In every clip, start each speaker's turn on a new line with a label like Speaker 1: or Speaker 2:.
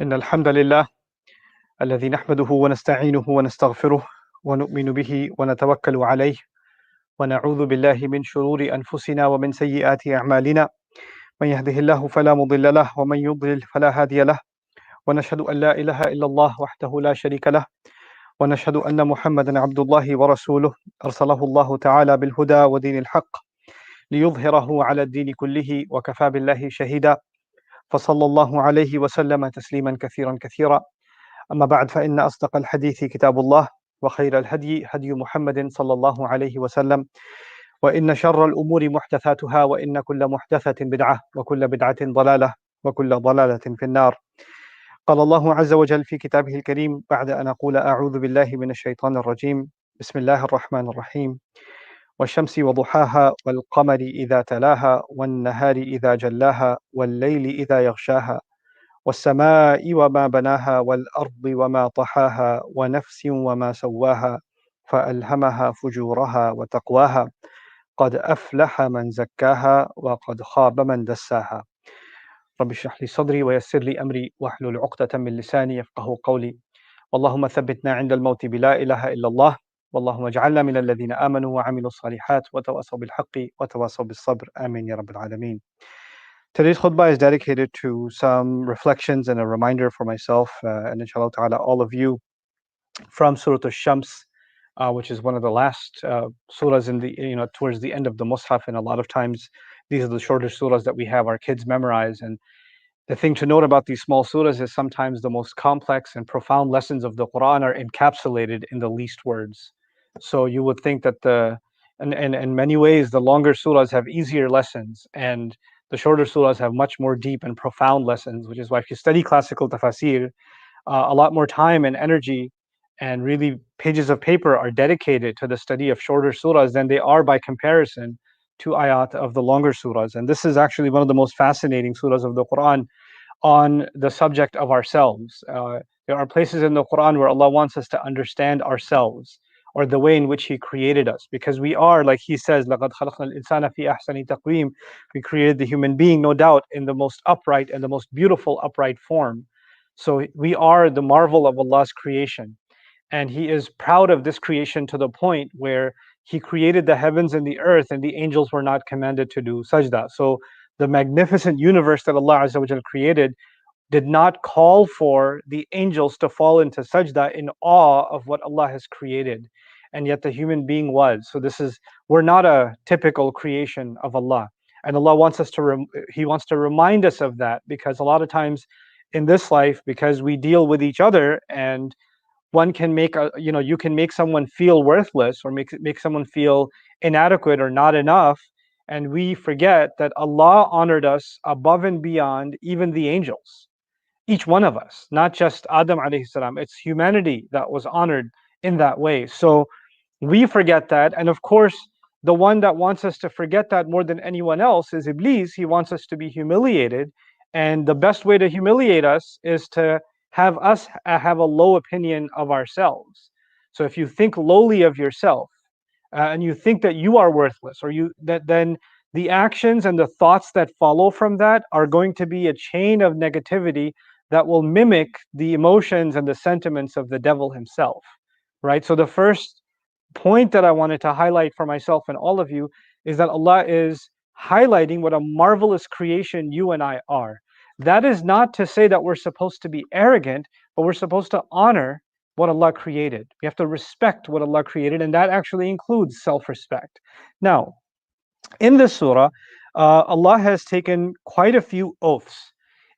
Speaker 1: إن الحمد لله الذي نحمده ونستعينه ونستغفره ونؤمن به ونتوكل عليه ونعوذ بالله من شرور أنفسنا ومن سيئات أعمالنا من يهده الله فلا مضل له ومن يضلل فلا هادي له ونشهد أن لا إله إلا الله وحده لا شريك له ونشهد أن محمدا عبد الله ورسوله أرسله الله تعالى بالهدى ودين الحق ليظهره على الدين كله وكفى بالله شهيدا فصلى الله عليه وسلم تسليما كثيرا كثيرا أما بعد فإن أصدق الحديث كتاب الله وخير الهدي هدي محمد صلى الله عليه وسلم وإن شر الأمور محدثاتها وإن كل محدثة بدعة وكل بدعة ضلالة وكل ضلالة في النار. قال الله عز وجل في كتابه الكريم بعد أن أقول أعوذ بالله من الشيطان الرجيم بسم الله الرحمن الرحيم والشمس وضحاها والقمر إذا تلاها والنهار إذا جلاها والليل إذا يغشاها والسماء وما بناها والأرض وما طحاها ونفس وما سواها فألهمها فجورها وتقواها قد أفلح من زكاها وقد خاب من دساها. رب اشرح لي صدري ويسر لي أمري واحلل عقدة من لساني يفقه قولي. اللهم ثبتنا عند الموت بلا إله إلا الله واللهم اجعلنا من الذين آمنوا وعملوا الصالحات وتواصوا بالحق وتواصوا بالصبر آمين يا رب العالمين. Today's khutbah is dedicated to some reflections and a reminder for myself and inshallah ta'ala all of you from Surah Ash-Shams, which is one of the last surahs in the towards the end of the Mus'haf, and a lot of times these are the shorter surahs that we have our kids memorize. And the thing to note about these small surahs is sometimes the most complex and profound lessons of the Quran are encapsulated in the least words. So you would think that in many ways the longer surahs have easier lessons and the shorter surahs have much more deep and profound lessons, which is why if you study classical tafsir, a lot more time and energy and really pages of paper are dedicated to the study of shorter surahs than they are by comparison to ayat of the longer surahs. And this is actually one of the most fascinating surahs of the Quran on the subject of ourselves. There are places in the Quran where Allah wants us to understand ourselves or the way in which He created us, because we are, like He says, لَقَدْ خَلَقْنَا الْإِنسَانَ فِي أَحْسَنِ تَقْوِيمٍ. We created the human being, no doubt, in the most upright and the most beautiful upright form. So we are the marvel of Allah's creation. And He is proud of this creation to the point where He created the heavens and the earth, and the angels were not commanded to do sajda. So the magnificent universe that Allah Azza wa Jal created did not call for the angels to fall into sajda in awe of what Allah has created. And yet the human being was. So we're not a typical creation of Allah. And Allah wants us to, He wants to remind us of that, because a lot of times in this life, because we deal with each other, and one can make you can make someone feel worthless or make someone feel inadequate or not enough, and we forget that Allah honored us above and beyond even the angels, each one of us, not just Adam alayhi salam. It's humanity that was honored in that way. So we forget that, and of course the one that wants us to forget that more than anyone else is Iblis. He wants us to be humiliated, and the best way to humiliate us is to have us have a low opinion of ourselves. So if you think lowly of yourself, and you think that you are worthless, or then the actions and the thoughts that follow from that are going to be a chain of negativity that will mimic the emotions and the sentiments of the devil himself, right? So the first point that I wanted to highlight for myself and all of you is that Allah is highlighting what a marvelous creation you and I are. That is not to say that we're supposed to be arrogant, but we're supposed to honor what Allah created. We have to respect what Allah created, and that actually includes self-respect. Now, in this surah, Allah has taken quite a few oaths.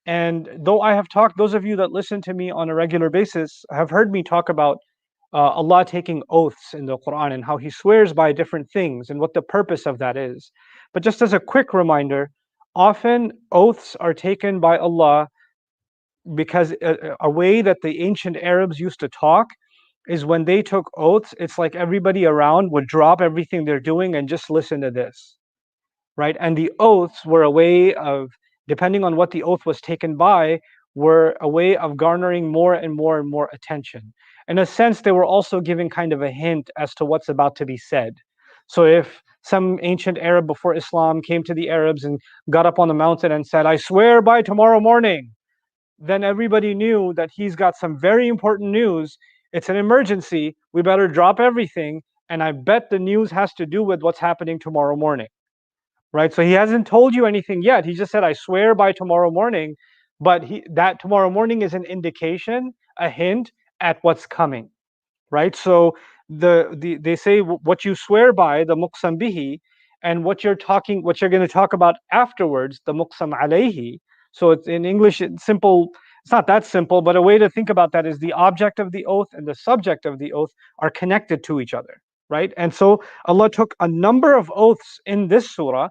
Speaker 1: And though I have talked, those of you that listen to me on a regular basis have heard me talk about Allah taking oaths in the Quran and how He swears by different things and what the purpose of that is. But just as a quick reminder, often oaths are taken by Allah because a way that the ancient Arabs used to talk is when they took oaths, it's like everybody around would drop everything they're doing and just listen to this, right? And the oaths were a way of, depending on what the oath was taken by, were a way of garnering more and more and more attention. In a sense, they were also giving kind of a hint as to what's about to be said. So if some ancient Arab before Islam came to the Arabs and got up on the mountain and said, "I swear by tomorrow morning," then everybody knew that he's got some very important news. It's an emergency. We better drop everything. And I bet the news has to do with what's happening tomorrow morning, right? So he hasn't told you anything yet. He just said, I swear by tomorrow morning. But that tomorrow morning is an indication, a hint at what's coming, right? So they say what you swear by, the muqsam bihi, and what you're going to talk about afterwards, the muqsam alayhi. So it's in English, it's simple. It's not that simple, but a way to think about that is the object of the oath and the subject of the oath are connected to each other, right? And so Allah took a number of oaths in this surah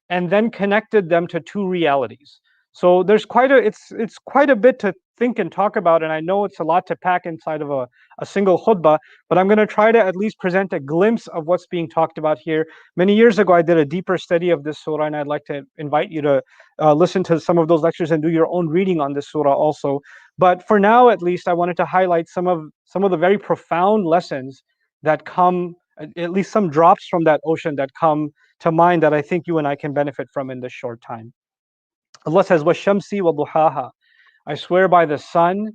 Speaker 1: and then connected them to two realities. So there's it's quite a bit to think and talk about, and I know it's a lot to pack inside of a single khutbah, but I'm going to try to at least present a glimpse of what's being talked about here. Many years ago, I did a deeper study of this surah, and I'd like to invite you to listen to some of those lectures and do your own reading on this surah also. But for now, at least, I wanted to highlight some of the very profound lessons that come, at least some drops from that ocean that come to mind that I think you and I can benefit from in this short time. Allah says, "Washamsi wa duhaha." I swear by the sun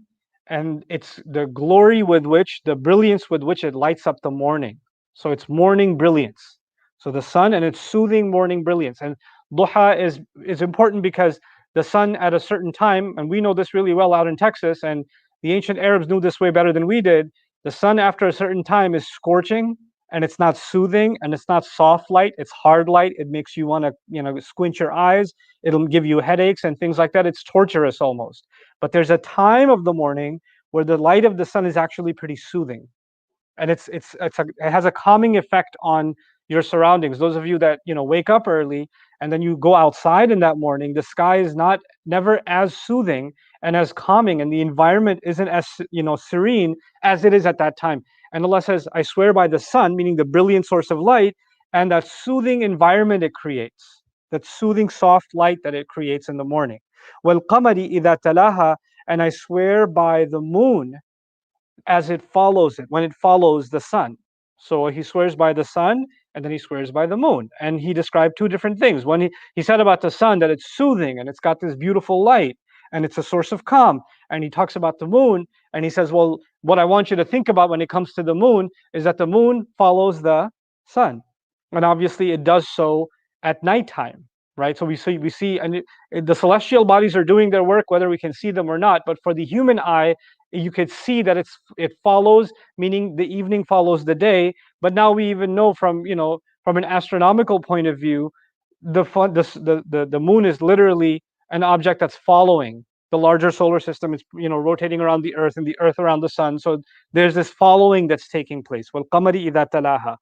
Speaker 1: and it's the glory with which, the brilliance with which it lights up the morning. So it's morning brilliance. So the sun and its soothing morning brilliance. And duha is important because the sun at a certain time, and we know this really well out in Texas, and the ancient Arabs knew this way better than we did. The sun after a certain time is scorching and it's not soothing and it's not soft light, it's hard light. It makes you want to, squint your eyes. It'll give you headaches and things like that. It's torturous almost. But there's a time of the morning where the light of the sun is actually pretty soothing, and it has a calming effect on your surroundings. Those of you that wake up early and then you go outside in that morning, the sky is not never as soothing and as calming, and the environment isn't as serene as it is at that time. And Allah says, I swear by the sun, meaning the brilliant source of light, and that soothing environment it creates, that soothing soft light that it creates in the morning. Wal qamari idha talaha, and I swear by the moon as it follows it, when it follows the sun. So he swears by the sun and then he swears by the moon. And he described two different things. One, he said about the sun that it's soothing and it's got this beautiful light and it's a source of calm. And he talks about the moon and he says, well, what I want you to think about when it comes to the moon is that the moon follows the sun. And obviously it does so at nighttime, right? So we see, and the celestial bodies are doing their work, whether we can see them or not. But for the human eye, you could see that it follows, meaning the evening follows the day. But now we even know from an astronomical point of view, the moon is literally an object that's following the larger solar system. It's rotating around the earth and the earth around the sun. So there's this following that's taking place. Wal qamari idha talaha.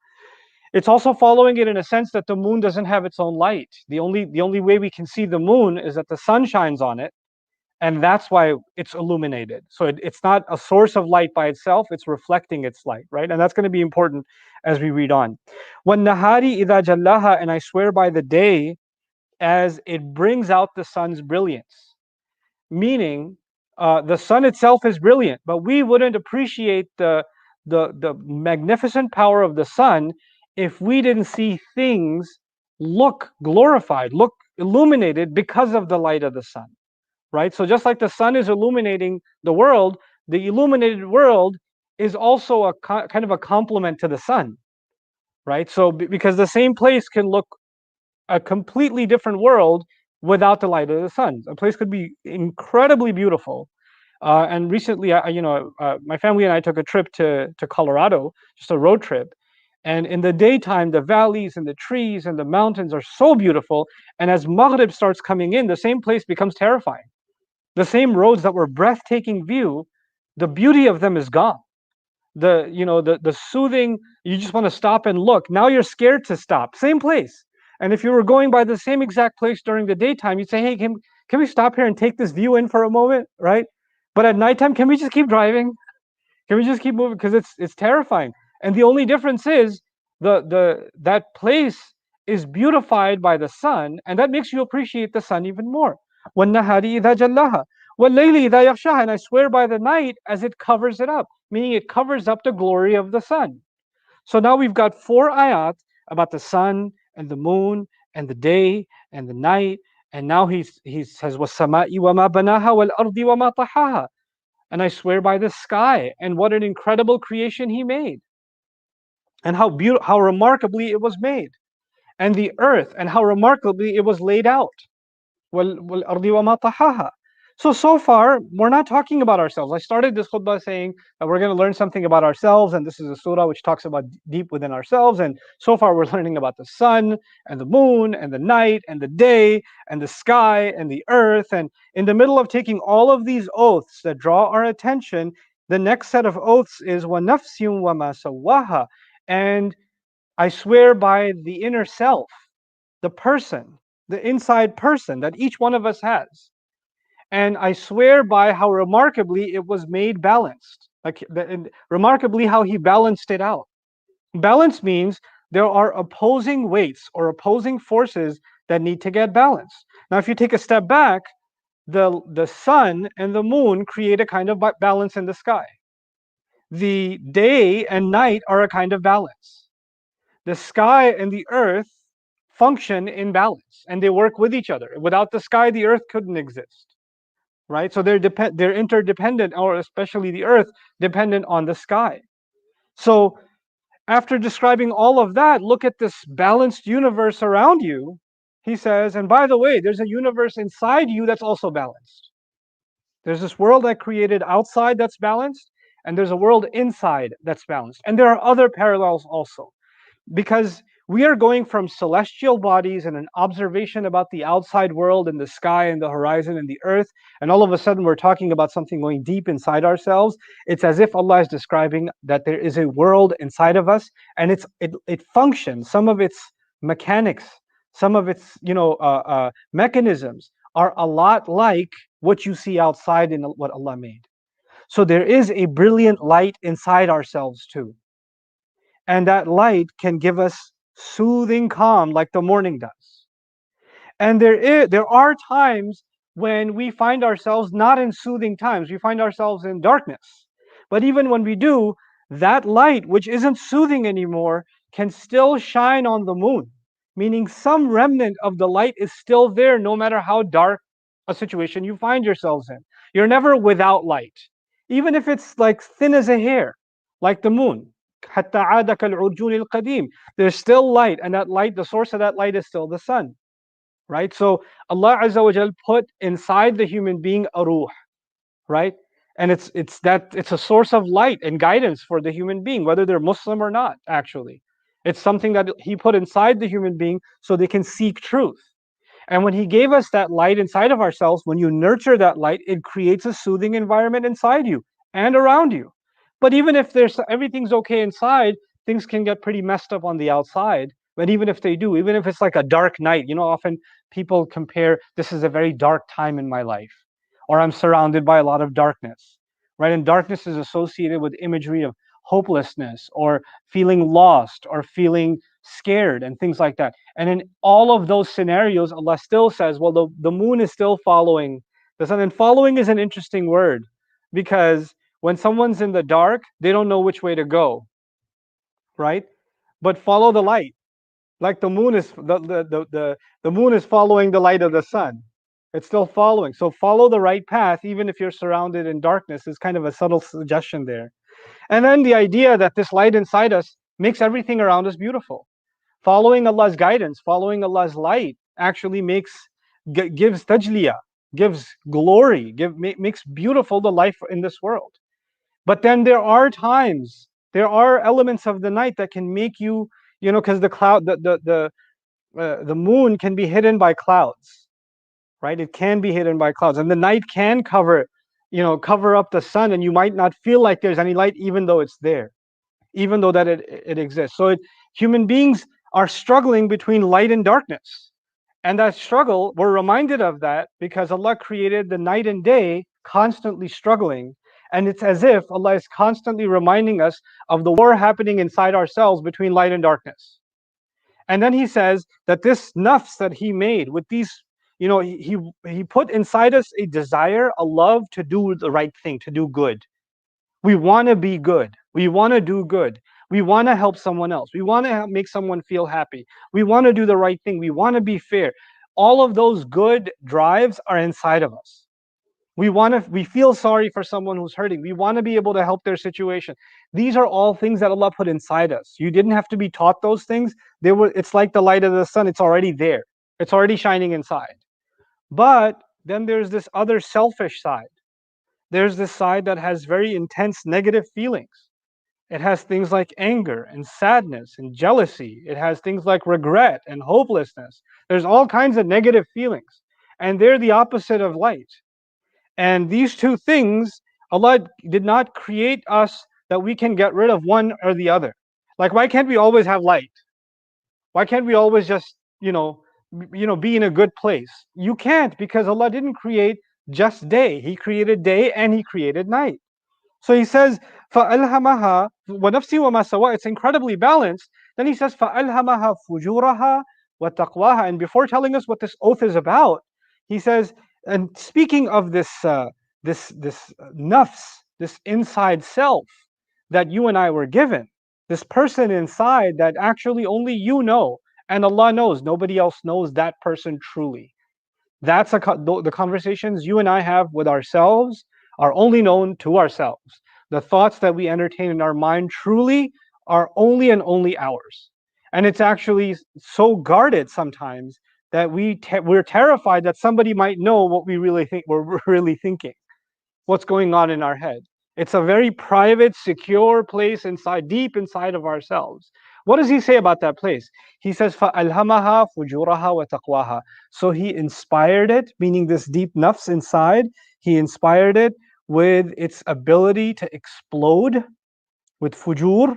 Speaker 1: It's also following it in a sense that the moon doesn't have its own light. The only way we can see the moon is that the sun shines on it, and that's why it's illuminated. So it's not a source of light by itself, it's reflecting its light, right? And that's going to be important as we read on. When nahari idha jallaha, and I swear by the day as it brings out the sun's brilliance. Meaning, the sun itself is brilliant, but we wouldn't appreciate the magnificent power of the sun if we didn't see things look glorified, look illuminated because of the light of the sun, right? So just like the sun is illuminating the world, the illuminated world is also a kind of a complement to the sun, right? So because the same place can look a completely different world without the light of the sun. A place could be incredibly beautiful. And recently, my family and I took a trip to Colorado, just a road trip. And in the daytime, the valleys and the trees and the mountains are so beautiful. And as Maghrib starts coming in, the same place becomes terrifying. The same roads that were breathtaking view, the beauty of them is gone. The soothing, you just want to stop and look. Now you're scared to stop. Same place. And if you were going by the same exact place during the daytime, you'd say, hey, can we stop here and take this view in for a moment, right? But at nighttime, can we just keep driving? Can we just keep moving? Because it's terrifying. And the only difference is that place is beautified by the sun, and that makes you appreciate the sun even more. وَالنَّهَارِ إِذَا جَلَّهَا وَاللَّيْلِ إِذَا يَغْشَاهَا, and I swear by the night as it covers it up, meaning it covers up the glory of the sun. So now we've got 4 ayat about the sun and the moon and the day and the night And now he says, وَالسَّمَاءِ وَمَا بَنَاهَا وَالْأَرْضِ وَمَا طَحَاهَا. And I swear by the sky and what an incredible creation he made. And how beautiful, how remarkably it was made. And the earth and how remarkably it was laid out. وَالْأَرْضِ وَمَا طَحَاهَا. So far, we're not talking about ourselves. I started this khutbah saying that we're going to learn something about ourselves, and this is a surah which talks about deep within ourselves. And so far, we're learning about the sun, and the moon, and the night, and the day, and the sky, and the earth. And in the middle of taking all of these oaths that draw our attention, the next set of oaths is وَنَفْسٍ وَمَا سَوَّاهَا. And I swear by the inner self, the person, the inside person that each one of us has. And I swear by how remarkably it was made balanced. Remarkably how he balanced it out. Balance means there are opposing weights or opposing forces that need to get balanced. Now, if you take a step back, the sun and the moon create a kind of balance in the sky. The day and night are a kind of balance. The sky and the earth function in balance and they work with each other. Without the sky, the earth couldn't exist, right? So they're interdependent, or especially the earth, dependent on the sky. So after describing all of that, look at this balanced universe around you. He says, and by the way, there's a universe inside you that's also balanced. There's this world I created outside that's balanced, and there's a world inside that's balanced. And there are other parallels also, because we are going from celestial bodies and an observation about the outside world and the sky and the horizon and the earth, and all of a sudden we're talking about something going deep inside ourselves. It's as if Allah is describing that there is a world inside of us, and it functions. Some of its mechanics, some of its mechanisms are a lot like what you see outside in what Allah made. So there is a brilliant light inside ourselves too. And that light can give us soothing calm like the morning does. And there are times when we find ourselves not in soothing times, we find ourselves in darkness. But even when we do, that light, which isn't soothing anymore, can still shine on the moon, meaning some remnant of the light is still there no matter how dark a situation you find yourselves in. You're never without light, even if it's like thin as a hair, like the moon. حتى عاد كالعرجون القديم. There's still light, and that light, the source of that light is still the sun, right? So Allah Azza wa Jal put inside the human being a ruh, right? And it's a source of light and guidance for the human being, whether they're Muslim or not. Actually, it's something that He put inside the human being so they can seek truth. And when He gave us that light inside of ourselves, when you nurture that light, it creates a soothing environment inside you and around you. But even if there's everything's okay inside, things can get pretty messed up on the outside. But even if they do, even if it's like a dark night, often people compare, this is a very dark time in my life, or I'm surrounded by a lot of darkness, right? And darkness is associated with imagery of hopelessness or feeling lost or feeling scared and things like that. And in all of those scenarios, Allah still says, well, the moon is still following the sun. And following is an interesting word, because when someone's in the dark, they don't know which way to go, right? But follow the light. Like the moon is following the light of the sun. It's still following. So follow the right path, even if you're surrounded in darkness, is kind of a subtle suggestion there. And then the idea that this light inside us makes everything around us beautiful. Following Allah's guidance, following Allah's light actually gives tajliya, gives glory, makes beautiful the life in this world. But then there are times, there are elements of the night that can make you, because the moon can be hidden by clouds, right? It can be hidden by clouds, and the night can cover up the sun, and you might not feel like there's any light, even though it's there, even though that it exists. So human beings are struggling between light and darkness. And that struggle, we're reminded of that because Allah created the night and day constantly struggling. And it's as if Allah is constantly reminding us of the war happening inside ourselves between light and darkness. And then He says that this nafs that He made with these, He put inside us a desire, a love to do the right thing, to do good. We want to be good. We want to do good. We want to help someone else. We want to make someone feel happy. We want to do the right thing. We want to be fair. all of those good drives are inside of us. We feel sorry for someone who's hurting. We want to be able to help their situation. These are all things that Allah put inside us. You didn't have to be taught those things. It's like the light of the sun. It's already there. It's already shining inside. But then there's this other selfish side. There's this side that has very intense negative feelings. It has things like anger and sadness and jealousy. It has things like regret and hopelessness. There's all kinds of negative feelings. And they're the opposite of light. And these two things, Allah did not create us that we can get rid of one or the other. Like, why can't we always have light? Why can't we always just, be in a good place? You can't, because Allah didn't create just day. He created day and He created night. So He says, فَأَلْهَمَهَا وَنَفْسِ وَمَا سَوَى. It's incredibly balanced. Then He says, فَأَلْهَمَهَا فُجُورَهَا وَتَقْوَاهَا. And before telling us what this oath is about, He says, and speaking of this nafs, this inside self that you and I were given, this person inside that actually only you know, and Allah knows, nobody else knows that person truly. That's the conversations you and I have with ourselves are only known to ourselves. The thoughts that we entertain in our mind truly are only and only ours. And it's actually so guarded sometimes that we're terrified that somebody might know what we're really thinking, what's going on in our head. It's a very private, secure place inside, deep inside of ourselves. What does He say about that place? He says, فَأَلْهَمَهَا فُجُورَهَا وَتَقْوَاهَا. So He inspired it, meaning this deep nafs inside, He inspired it with its ability to explode, with fujur,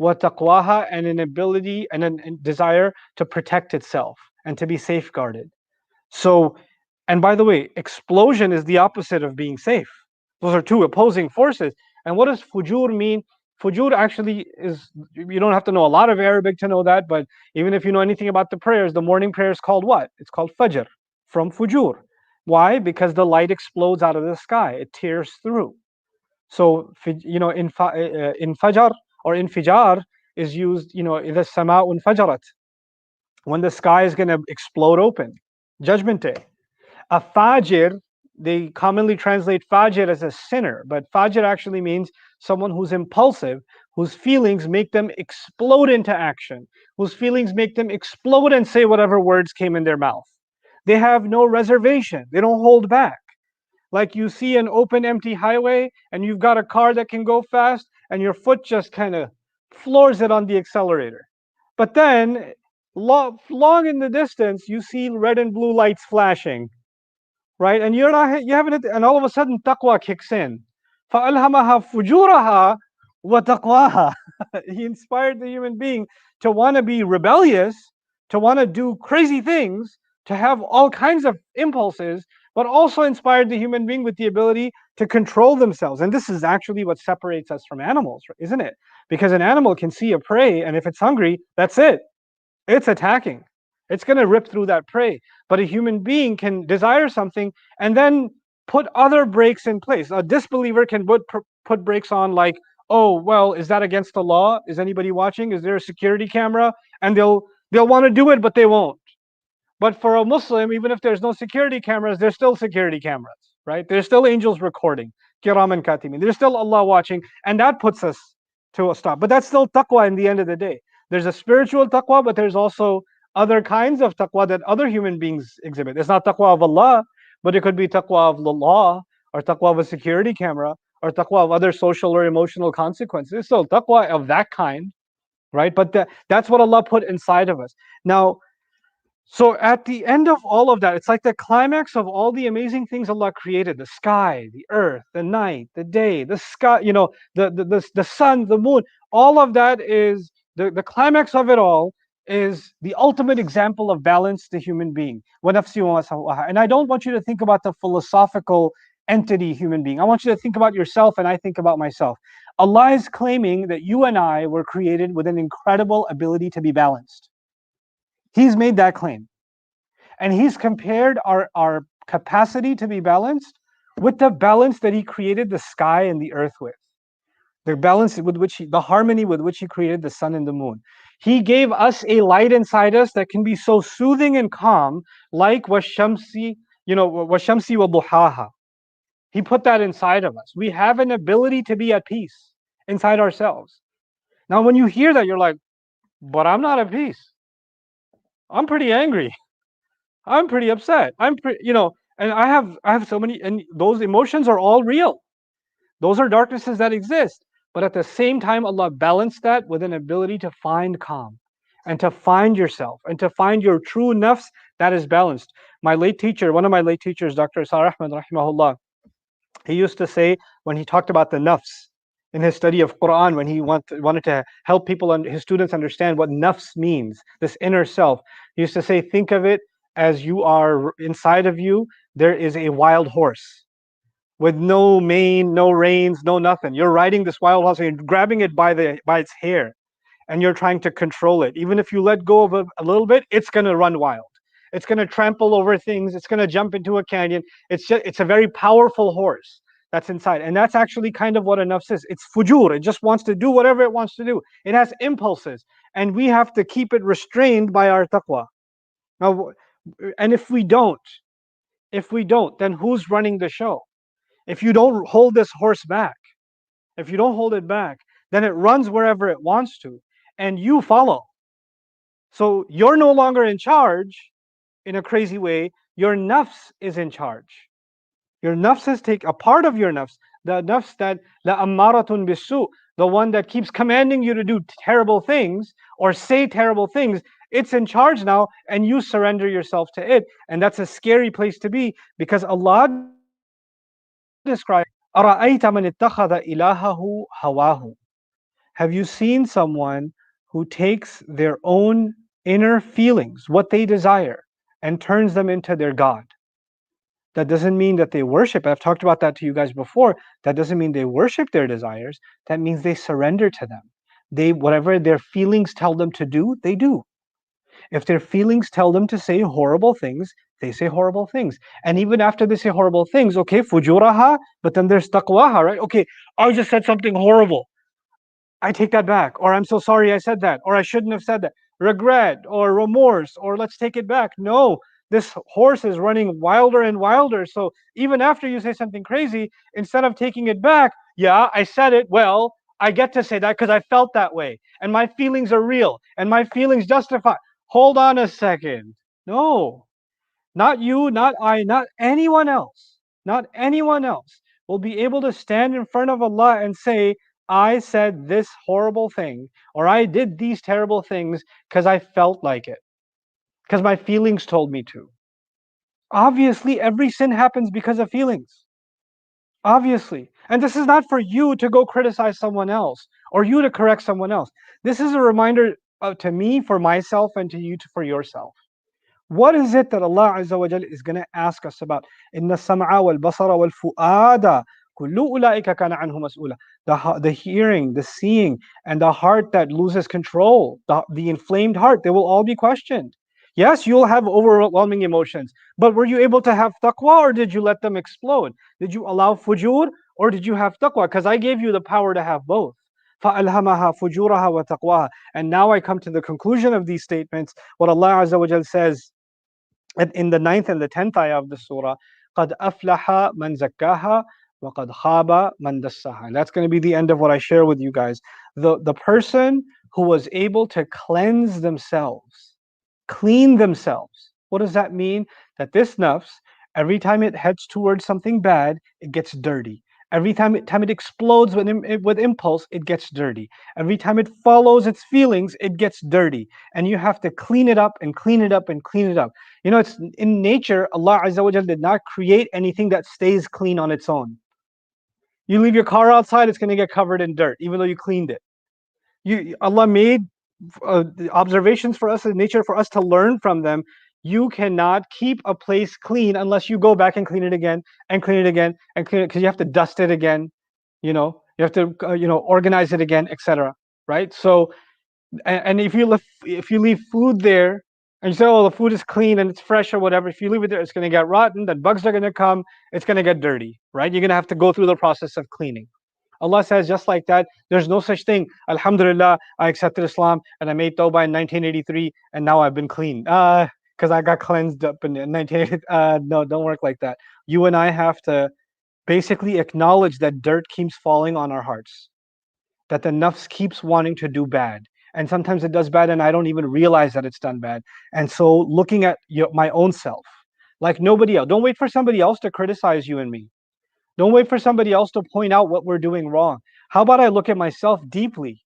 Speaker 1: وَتَقْوَاهَا, and an ability and a desire to protect itself and to be safeguarded. So, and by the way, explosion is the opposite of being safe. Those are two opposing forces. And what does fujur mean? Fujur actually is, you don't have to know a lot of Arabic to know that, but even if you know anything about the prayers, the morning prayer is called what? It's called fajr, from fujur. Why? Because the light explodes out of the sky. It tears through. So, in fajr or infijar is used, إِذَا السَّمَاءُ انْفَجَرَتْ, when the sky is going to explode open. Judgment Day. A fajr, they commonly translate fajr as a sinner, but fajr actually means someone who's impulsive, whose feelings make them explode into action, whose feelings make them explode and say whatever words came in their mouth. They have no reservation. They don't hold back. Like you see an open, empty highway, and you've got a car that can go fast, and your foot just kind of floors it on the accelerator. But then, long in the distance, you see red and blue lights flashing, right? And you haven't hit, and all of a sudden taqwa kicks in. فَأَلْهَمَهَا فُجُورَهَا وَتَقْوَاهَا. He inspired the human being to want to be rebellious, to want to do crazy things, to have all kinds of impulses, but also inspired the human being with the ability to control themselves. And this is actually what separates us from animals, isn't it? Because an animal can see a prey, and if it's hungry, that's it. It's attacking. It's going to rip through that prey. But a human being can desire something and then put other brakes in place. A disbeliever can put brakes on, like, oh, well, is that against the law? Is anybody watching? Is there a security camera? And they'll want to do it, but they won't. But for a Muslim, even if there's no security cameras, there's still security cameras, right? There's still angels recording, kiram and katimin. There's still Allah watching, and that puts us to a stop. But that's still taqwa in the end of the day. There's a spiritual taqwa, but there's also other kinds of taqwa that other human beings exhibit. It's not taqwa of Allah, but it could be taqwa of the law, or taqwa of a security camera, or taqwa of other social or emotional consequences. It's still taqwa of that kind, right? But that's what Allah put inside of us. Now, so at the end of all of that, it's like the climax of all the amazing things Allah created: the sky, the earth, the night, the day, the sky, the sun, the moon. All of that is the climax of it all is the ultimate example of balance to human being. And I don't want you to think about the philosophical entity human being. I want you to think about yourself, and I think about myself. Allah is claiming that you and I were created with an incredible ability to be balanced. He's made that claim. And He's compared our capacity to be balanced with the balance that He created the sky and the earth with. The balance with which the harmony with which He created the sun and the moon. He gave us a light inside us that can be so soothing and calm, like washamsi, washamsi wa duhaha. He put that inside of us. We have an ability to be at peace inside ourselves. Now, when you hear that, you're like, but I'm not at peace. I'm pretty angry. I'm pretty upset. And I have so many, and those emotions are all real. Those are darknesses that exist. But at the same time, Allah balanced that with an ability to find calm and to find yourself and to find your true nafs that is balanced. My late teacher, one of my late teachers, Dr. Isar Ahmed, rahimahullah, he used to say when he talked about the nafs in his study of Quran, when he wanted to help people and his students understand what nafs means, this inner self, he used to say, think of it as you are inside of you, there is a wild horse with no mane, no reins, no nothing. You're riding this wild horse and you're grabbing it by its hair and you're trying to control it. Even if you let go of it a little bit, it's going to run wild. It's going to trample over things. It's going to jump into a canyon. It's a very powerful horse that's inside. And that's actually kind of what a nafs is. It's fujur. It just wants to do whatever it wants to do. It has impulses. And we have to keep it restrained by our taqwa. Now, and if we don't, then who's running the show? If you don't hold this horse back, if you don't hold it back, then it runs wherever it wants to, and you follow. So you're no longer in charge in a crazy way. Your nafs is in charge. Your nafs is take a part of your nafs, the nafs that la ammaratun bisu, the one that keeps commanding you to do terrible things or say terrible things. It's in charge now, and you surrender yourself to it. And that's a scary place to be because Allah describes, أَرَأَيْتَ مَنِ اتَّخَذَ إِلَهَهُ هَوَاهُ. Have you seen someone who takes their own inner feelings, what they desire, and turns them into their God? That doesn't mean that they worship. I've talked about that to you guys before. That doesn't mean they worship their desires. That means they surrender to them. Whatever their feelings tell them to do, they do. If their feelings tell them to say horrible things, they say horrible things. And even after they say horrible things, okay, fujuraha, but then there's taqwaha, right? Okay, I just said something horrible. I take that back, or I'm so sorry I said that, or I shouldn't have said that. Regret or remorse, or let's take it back. No, this horse is running wilder and wilder. So even after you say something crazy, instead of taking it back, yeah, I said it, well, I get to say that because I felt that way, and my feelings are real, and my feelings justify. Hold on a second. No, not you, not I, not anyone else, not anyone else will be able to stand in front of Allah and say, I said this horrible thing, or I did these terrible things because I felt like it, because my feelings told me to. Obviously, every sin happens because of feelings. Obviously. And this is not for you to go criticize someone else or you to correct someone else. This is a reminder to me, for myself, and to you for yourself. What is it that Allah Azza wa Jal is going to ask us about? Inna sam'a wal basara wal fu'ada kullu ulaika kana anhu mas'ula. The hearing, the seeing, and the heart that loses control, the inflamed heart, they will all be questioned. Yes, you'll have overwhelming emotions, but were you able to have taqwa, or did you let them explode? Did you allow fujur, or did you have taqwa? Because I gave you the power to have both. فَأَلْهَمَهَا فُجُورَهَا وَتَقْوَاهَا. And now I come to the conclusion of these statements. What Allah Azza wa Jal says in the 9th and the 10th ayah of the surah, قَدْ أَفْلَحَ مَنْ زَكَّاهَا وَقَدْ خَابَ مَنْ دَسَّاهَا. And that's going to be the end of what I share with you guys. The person who was able to cleanse themselves, clean themselves. What does that mean? That this nafs, every time it heads towards something bad, it gets dirty. Every time it explodes with impulse, it gets dirty. Every time it follows its feelings, it gets dirty. And you have to clean it up and clean it up and clean it up. It's in nature, Allah Azza wa Jal did not create anything that stays clean on its own. You leave your car outside, it's going to get covered in dirt, even though you cleaned it. Allah made observations for us in nature for us to learn from them. You cannot keep a place clean unless you go back and clean it again and clean it again and clean it, because you have to dust it again. You have to organize it again, etc. Right? So, and if you leave food there and you say, oh, the food is clean and it's fresh or whatever, if you leave it there, it's going to get rotten. Then bugs are going to come. It's going to get dirty. Right? You're going to have to go through the process of cleaning. Allah says just like that, there's no such thing. Alhamdulillah, I accepted Islam and I made tawbah in 1983 and now I've been clean. Because I got cleansed up in 1980. No, don't work like that. You and I have to basically acknowledge that dirt keeps falling on our hearts, that the nafs keeps wanting to do bad. And sometimes it does bad and I don't even realize that it's done bad. And so looking at my own self, like nobody else, don't wait for somebody else to criticize you and me. Don't wait for somebody else to point out what we're doing wrong. How about I look at myself deeply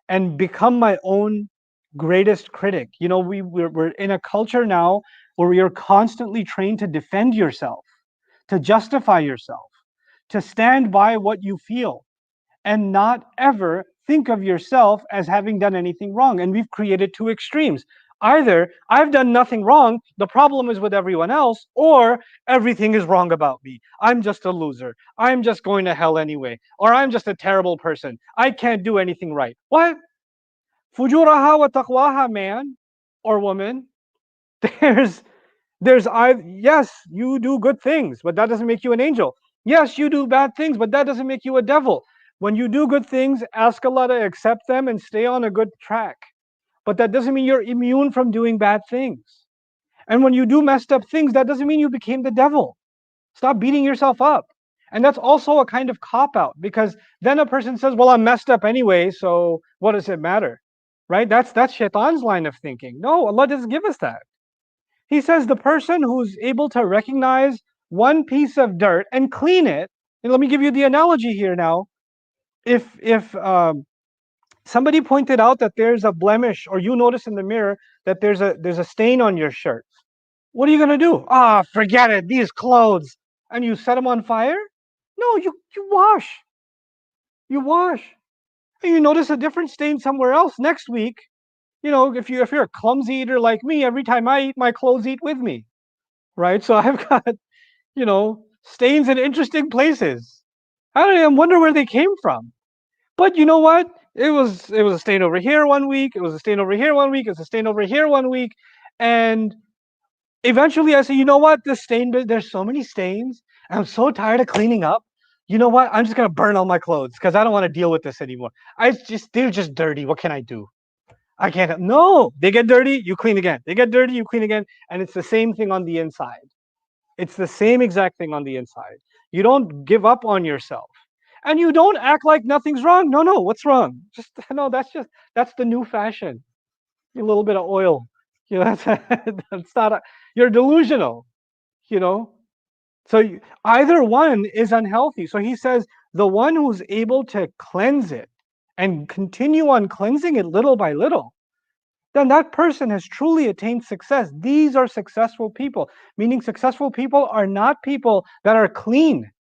Speaker 1: and become my own greatest critic? You know, we're in a culture now where we are constantly trained to defend yourself, to justify yourself, to stand by what you feel, and not ever think of yourself as having done anything wrong. And we've created two extremes. Either I've done nothing wrong, the problem is with everyone else, or everything is wrong about me. I'm just a loser. I'm just going to hell anyway. Or I'm just a terrible person. I can't do anything right. What? Fujuraha wa taqwaha, man or woman. There's yes, you do good things, but that doesn't make you an angel. Yes, you do bad things, but that doesn't make you a devil. When you do good things, ask Allah to accept them and stay on a good track. But that doesn't mean you're immune from doing bad things. And when you do messed up things, that doesn't mean you became the devil. Stop beating yourself up. And that's also a kind of cop out, because then a person says, well, I'm messed up anyway, so what does it matter? Right? That's shaitan's line of thinking. No, Allah doesn't give us that. He says the person who's able to recognize one piece of dirt and clean it. And let me give you the analogy here now. If somebody pointed out that there's a blemish, or you notice in the mirror that there's a stain on your shirt, what are you gonna do? Forget it. These clothes, and you set them on fire? No, you wash. You wash. And you notice a different stain somewhere else next week. You know, if you're a clumsy eater like me, every time I eat, my clothes eat with me, right? So I've got, stains in interesting places. I don't even wonder where they came from. But you know what? It was a stain over here one week. It was a stain over here one week. It's a stain over here one week, and eventually I say, you know what? This stain, there's so many stains. I'm so tired of cleaning up. You know what? I'm just gonna burn all my clothes because I don't want to deal with this anymore. They're just dirty. What can I do? I can't. No, they get dirty. You clean again. They get dirty. You clean again, and it's the same thing on the inside. It's the same exact thing on the inside. You don't give up on yourself. And you don't act like nothing's wrong. No, no, what's wrong? Just no, that's the new fashion. A little bit of oil. That's that's not you're delusional, you know. So either one is unhealthy. So he says the one who's able to cleanse it and continue on cleansing it little by little, then that person has truly attained success. These are successful people, meaning successful people are not people that are clean,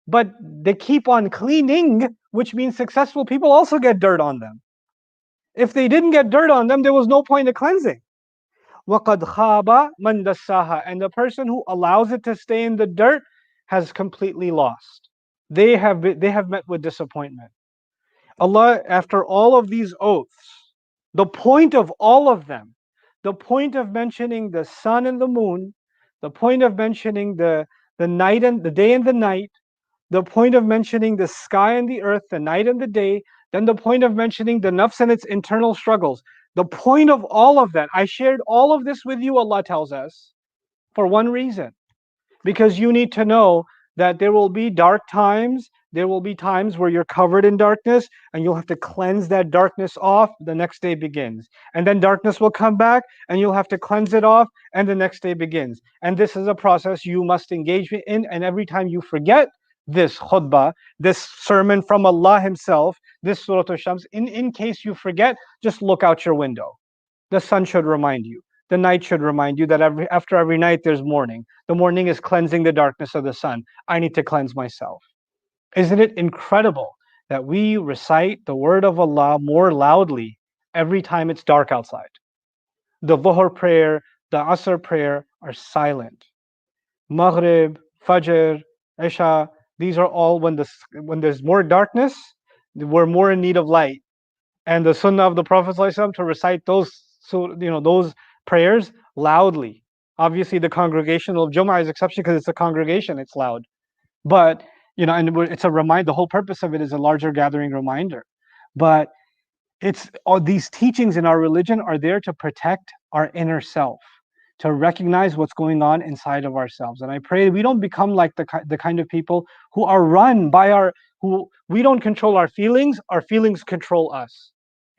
Speaker 1: but they keep on cleaning, which means successful people also get dirt on them. If they didn't get dirt on them, there was no point in cleansing. وَقَدْ خَابَ مَنْ دَسَّاهَا. And the person who allows it to stay in the dirt has completely lost. They have met with disappointment. Allah, after all of these oaths, the point of all of them, the point of mentioning the sun and the moon, the point of mentioning the night and the day and the night, the point of mentioning the sky and the earth, the night and the day, then the point of mentioning the nafs and its internal struggles. The point of all of that, I shared all of this with you, Allah tells us, for one reason. Because you need to know that there will be dark times, there will be times where you're covered in darkness, and you'll have to cleanse that darkness off. The next day begins. And then darkness will come back, and you'll have to cleanse it off, and the next day begins. And this is a process you must engage in, and every time you forget this khutbah, this sermon from Allah Himself, this Surah Al-Shams, in case you forget, just look out your window. The sun should remind you. The night should remind you that after every night there's morning. The morning is cleansing the darkness of the sun. I need to cleanse myself. Isn't it incredible that we recite the word of Allah more loudly every time it's dark outside? The Dhuhr prayer, the Asr prayer are silent. Maghrib, Fajr, Isha, these are all when there's more darkness, we're more in need of light. And the sunnah of the Prophet ﷺ to recite those prayers loudly. Obviously, the congregational Jum'ah is exception because it's a congregation, it's loud. But And it's a reminder. The whole purpose of it is a larger gathering reminder. But it's all these teachings in our religion are there to protect our inner self, to recognize what's going on inside of ourselves. And I pray we don't become like the kind of people who are run by who we don't control our feelings control us.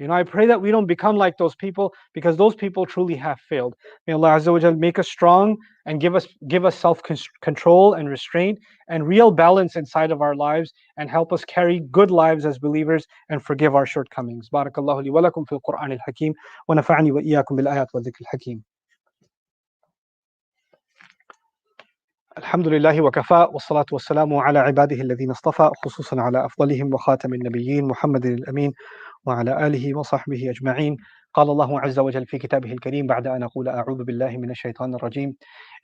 Speaker 1: I pray that we don't become like those people, because those people truly have failed. May Allah Azza wa Jal make us strong and give us self control and restraint and real balance inside of our lives, and help us carry good lives as believers and forgive our shortcomings. Barakallahu li wa lakum fil Qur'an al-Hakim wa nafa'ani wa iyyakum bil ayat wa dhikr al-Hakim. الحمد لله وكفى والصلاة والسلام على عباده الذين اصطفى خصوصا على أفضلهم وخاتم النبيين محمد الأمين وعلى آله وصحبه أجمعين. قال الله عز وجل في كتابه الكريم بعد أن أقول أعوذ بالله من الشيطان الرجيم: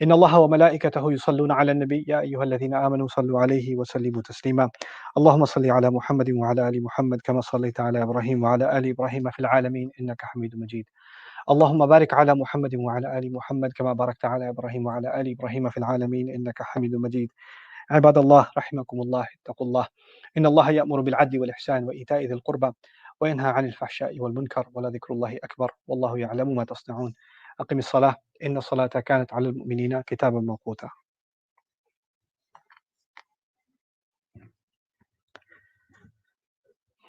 Speaker 1: إن الله وملائكته يصلون على النبي يا أيها الذين آمنوا صلوا عليه وسلموا تسليما. اللهم صل على محمد وعلى آل محمد كما صليت على إبراهيم وعلى آل إبراهيم في العالمين إنك حميد مجيد. اللهم بارك على محمد وعلى آل محمد كما باركت على إبراهيم وعلى آل إبراهيم في العالمين إنك حميد مجيد. عباد الله رحمكم الله، اتقوا الله. إن الله يأمر بالعدل والإحسان وإيتاء ذي القربى وينهى عن الفحشاء والمنكر ولذكر الله أكبر والله يعلم ما تصنعون. أقم الصلاة إن الصلاة كانت على المؤمنين كتابا موقوتا.